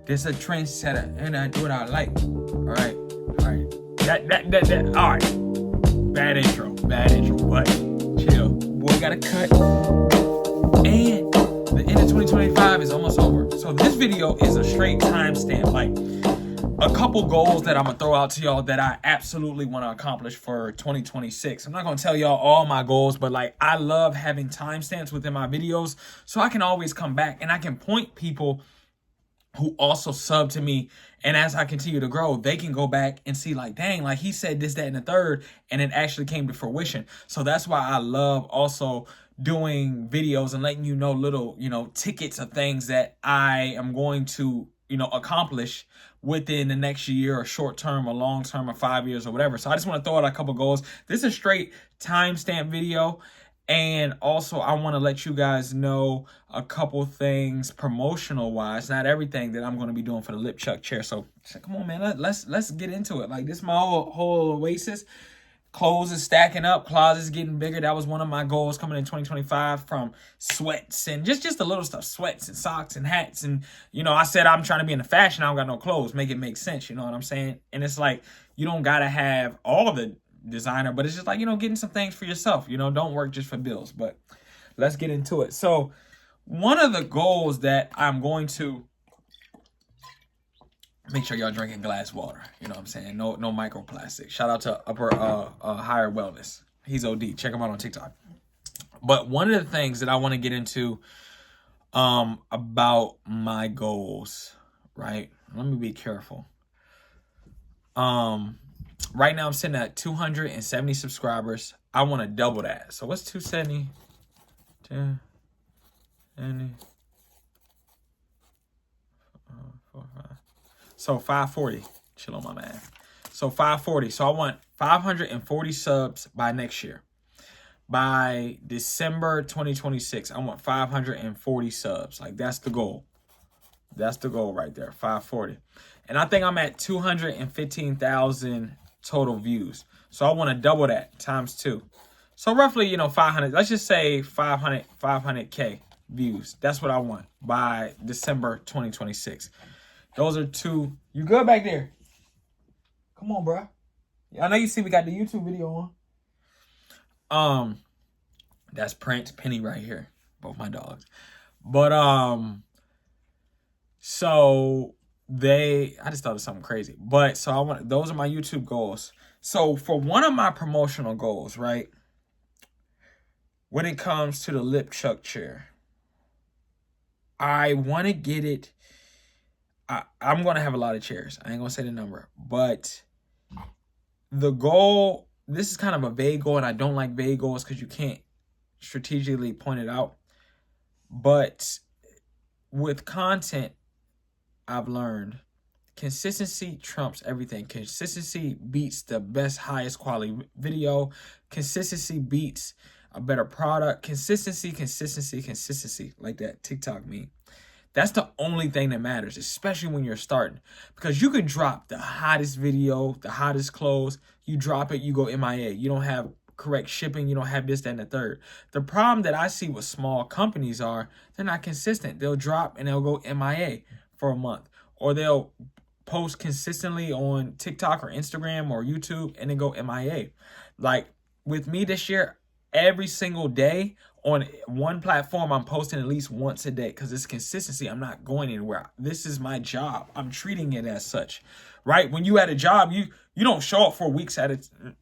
This a trendsetter, and I do what I like. All right. That. All right. Bad intro, but chill. Boy got a cut, and the end of 2025 is almost over. So this video is a straight timestamp, like a couple goals that I'm gonna throw out to y'all that I absolutely want to accomplish for 2026. I'm not gonna tell y'all all my goals, but like I love having timestamps within my videos so I can always come back and I can point people who also sub to me, and as I continue to grow, they can go back and see like, dang, like he said this, that, and the third, and it actually came to fruition. So that's why I love also doing videos and letting you know little, tickets of things that I am going to, accomplish within the next year or short term or long term or 5 years or whatever. So I just want to throw out a couple goals. This is a straight timestamp video. And also, I want to let you guys know a couple things promotional wise, not everything that I'm going to be doing for the Lip Chuck chair. So come on, man, let's get into it. Like this, my whole oasis. Clothes is stacking up, closets getting bigger. That was one of my goals coming in 2025, from sweats and just the little stuff, sweats and socks and hats. And, I said I'm trying to be in the fashion. I don't got no clothes. Make it make sense. You know what I'm saying? And it's like, you don't got to have all the designer, but it's just like, getting some things for yourself. Don't work just for bills. But let's get into it. So one of the goals that I'm going to make sure y'all drinking glass water. You know what I'm saying? No microplastic. Shout out to Upper Higher Wellness. He's OD. Check him out on TikTok. But one of the things that I want to get into about my goals, right? Let me be careful. Right now I'm sitting at 270 subscribers. I want to double that. So what's 270? 10, 90, 4, 5. So 540. Chill on my math. So 540. So I want 540 subs by next year. By December 2026, I want 540 subs. Like that's the goal. That's the goal right there. 540. And I think I'm at 215,000 total views. So I want to double that times 2. So roughly, 500. Let's just say 500K views. That's what I want by December 2026. Those are two. You good back there? Come on, bro. I know you see we got the YouTube video on. That's Prince, Penny right here. Both my dogs. But so I just thought of something crazy. But so those are my YouTube goals. So for one of my promotional goals, right? When it comes to the Lip Chuck chair, I want to get it. I'm going to have a lot of chairs. I ain't going to say the number, but the goal, this is kind of a vague goal, and I don't like vague goals because you can't strategically point it out. But with content, I've learned consistency trumps everything. Consistency beats the best, highest quality video. Consistency beats a better product. Consistency, like that TikTok meme. That's the only thing that matters, especially when you're starting. Because you can drop the hottest video, the hottest clothes. You drop it, you go MIA. You don't have correct shipping. You don't have this, that, and the third. The problem that I see with small companies are they're not consistent. They'll drop and they'll go MIA for a month. Or they'll post consistently on TikTok or Instagram or YouTube and then go MIA. Like with me this year, every single day on one platform, I'm posting at least once a day because it's consistency. I'm not going anywhere. This is my job. I'm treating it as such, right? When you at a job, you don't show up for weeks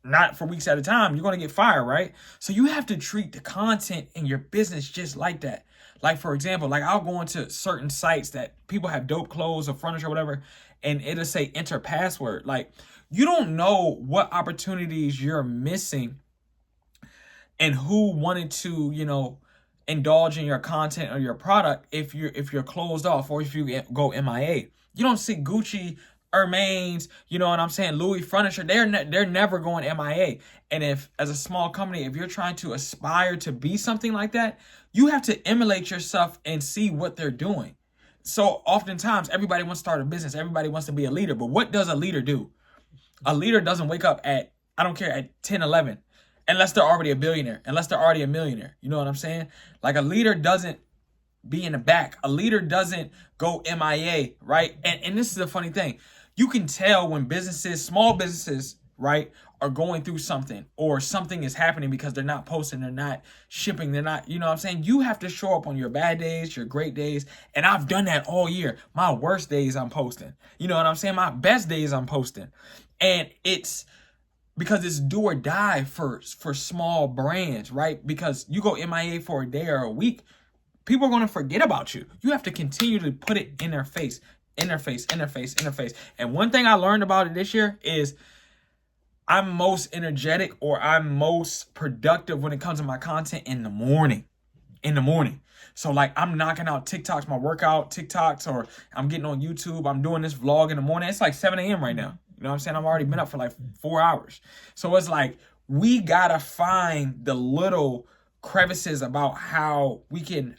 not for weeks at a time. You're going to get fired, right? So you have to treat the content in your business just like that. Like, for example, like I'll go into certain sites that people have dope clothes or furniture or whatever, and it'll say enter password. Like, you don't know what opportunities you're missing and who wanted to, indulge in your content or your product if you're closed off or if you go MIA. You don't see Gucci, Hermes, you know what I'm saying, Louis furniture. They're never going MIA. And if, as a small company, if you're trying to aspire to be something like that, you have to emulate yourself and see what they're doing. So oftentimes, everybody wants to start a business. Everybody wants to be a leader. But what does a leader do? A leader doesn't wake up at 10, 11. Unless they're already a billionaire, unless they're already a millionaire. You know what I'm saying? Like a leader doesn't be in the back. A leader doesn't go MIA, right? And this is the funny thing. You can tell when businesses, small businesses, right, are going through something or something is happening because they're not posting, they're not shipping, they're not, you know what I'm saying? You have to show up on your bad days, your great days. And I've done that all year. My worst days I'm posting. You know what I'm saying? My best days I'm posting. And it's because it's do or die for small brands, right? Because you go MIA for a day or a week, people are going to forget about you. You have to continue to put it in their face, in their face, in their face, in their face. And one thing I learned about it this year is I'm most energetic or I'm most productive when it comes to my content in the morning. In the morning. So like I'm knocking out TikToks, my workout TikToks, or I'm getting on YouTube. I'm doing this vlog in the morning. It's like 7 a.m. right now. You know what I'm saying? I've already been up for like 4 hours. So it's like we gotta find the little crevices about how we can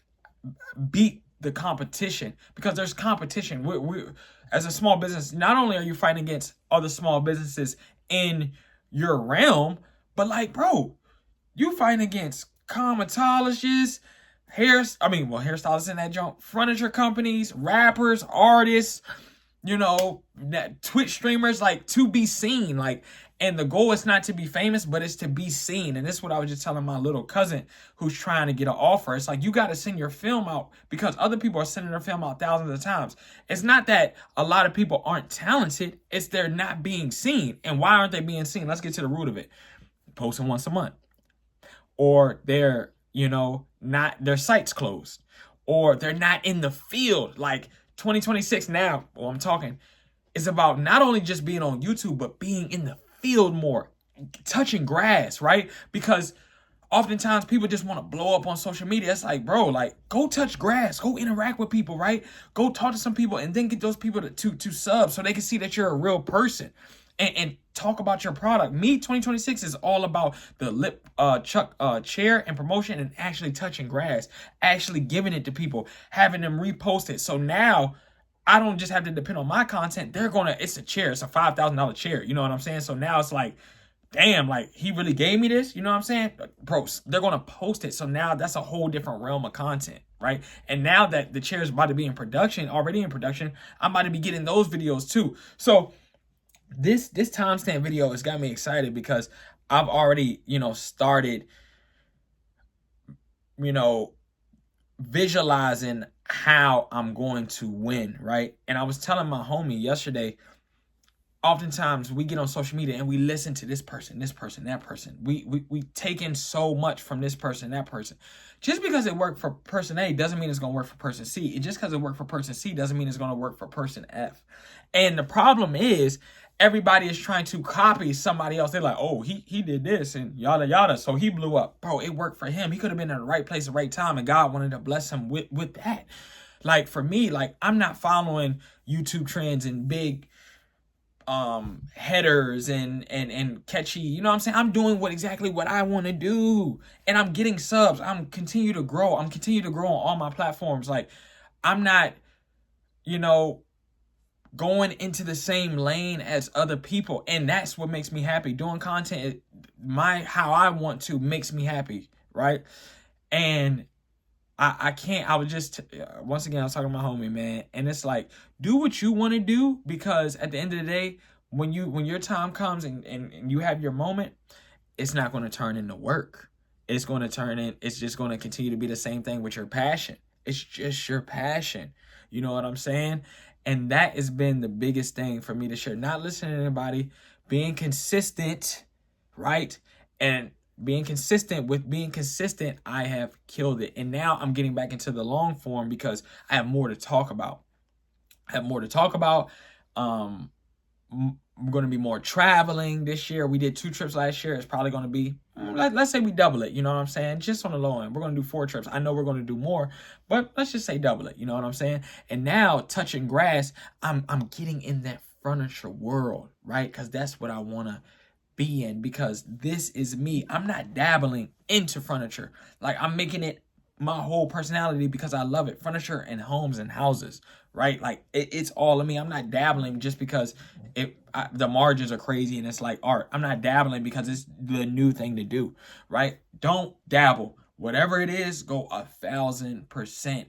beat the competition, because there's competition. We as a small business, not only are you fighting against other small businesses in your realm, but like, bro, you fighting against cosmetologists, hairstylists in that junk, furniture companies, rappers, artists, you know, Twitch streamers, like, to be seen. Like, and the goal is not to be famous, but it's to be seen. And this is what I was just telling my little cousin who's trying to get an offer. It's like, you got to send your film out because other people are sending their film out thousands of times. It's not that a lot of people aren't talented. It's they're not being seen. And why aren't they being seen? Let's get to the root of it. Posting once a month. Or they're, you know, not, their site's closed. Or they're not in the field. Like 2026 now, well, I'm talking, is about not only just being on YouTube, but being in the field more, touching grass, right? Because oftentimes people just want to blow up on social media. It's like, bro, like, go touch grass, go interact with people, right? Go talk to some people and then get those people to sub so they can see that you're a real person and talk about your product. Me, 2026 is all about the lip chair and promotion and actually touching grass, actually giving it to people, having them repost it. So now I don't just have to depend on my content. It's a chair. It's a $5,000 chair. You know what I'm saying? So now it's like, damn, like, he really gave me this. You know what I'm saying? Bro, they're going to post it. So now that's a whole different realm of content, right? And now that the chair is about to be in production, already in production, I'm about to be getting those videos too. So this timestamp video has got me excited because I've already, you know, started, you know, visualizing how I'm going to win, right? And I was telling my homie yesterday, oftentimes we get on social media and we listen to this person, that person. We take in so much from this person, that person. Just because it worked for person A doesn't mean it's going to work for person C. Just because it worked for person C doesn't mean it's going to work for person F. And the problem is everybody is trying to copy somebody else. They're like, oh, he did this and yada, yada, so he blew up. Bro, it worked for him. He could have been in the right place at the right time, and God wanted to bless him with that. Like, for me, like, I'm not following YouTube trends and big headers and catchy, you know what I'm saying? I'm doing exactly what I want to do, and I'm getting subs. I'm continue to grow on all my platforms. Like, I'm not, you know, going into the same lane as other people, and that's what makes me happy. Doing content, how I want to, makes me happy, right? And I can't, I was just, once again, I was talking to my homie, man, and it's like, do what you want to do, because at the end of the day, when your time comes and you have your moment, it's not going to turn into work. It's just going to continue to be the same thing with your passion. It's just your passion. You know what I'm saying? And that has been the biggest thing for me to share. Not listening to anybody, being consistent, right? And being consistent, I have killed it. And now I'm getting back into the long form because I have more to talk about. We're going to be more traveling this year. We did 2 trips last year. It's probably going to be, let's say we double it. You know what I'm saying? Just on the low end. We're going to do 4 trips. I know we're going to do more, but let's just say double it. You know what I'm saying? And now, touching grass, I'm getting in that furniture world, right? Because that's what I want to be in, because this is me. I'm not dabbling into furniture. Like, I'm making it my whole personality because I love it. Furniture and homes and houses, right? Like, it's all of me. I'm not dabbling just because the margins are crazy and it's like art. I'm not dabbling because it's the new thing to do, right? Don't dabble. Whatever it is, go 1,000%.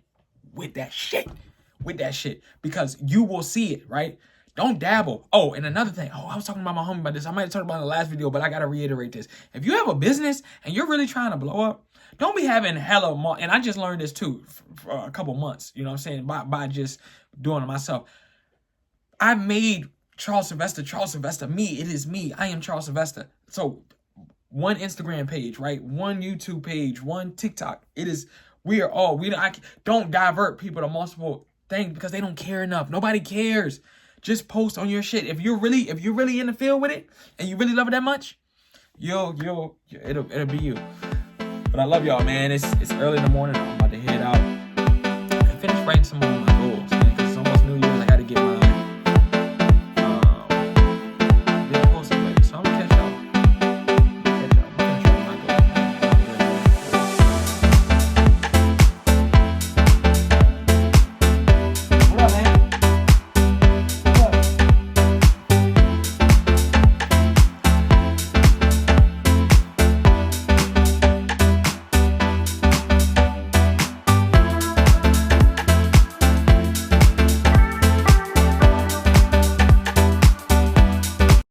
with that shit. Because you will see it, right? Don't dabble. Oh, and another thing. Oh, I was talking about my homie about this. I might have talked about it in the last video, but I got to reiterate this. If you have a business and you're really trying to blow up, don't be having hella and I just learned this too for a couple months, you know what I'm saying, by just doing it myself. I made Charles Sylvester, me. It is me. I am Charles Sylvester. So one Instagram page, right? One YouTube page, one TikTok. We don't divert people to multiple things because they don't care enough. Nobody cares. Just post on your shit. If you're really in the field with it and you really love it that much, it'll be you. But I love y'all, man. It's early in the morning. I'm about to head out and finish writing some more.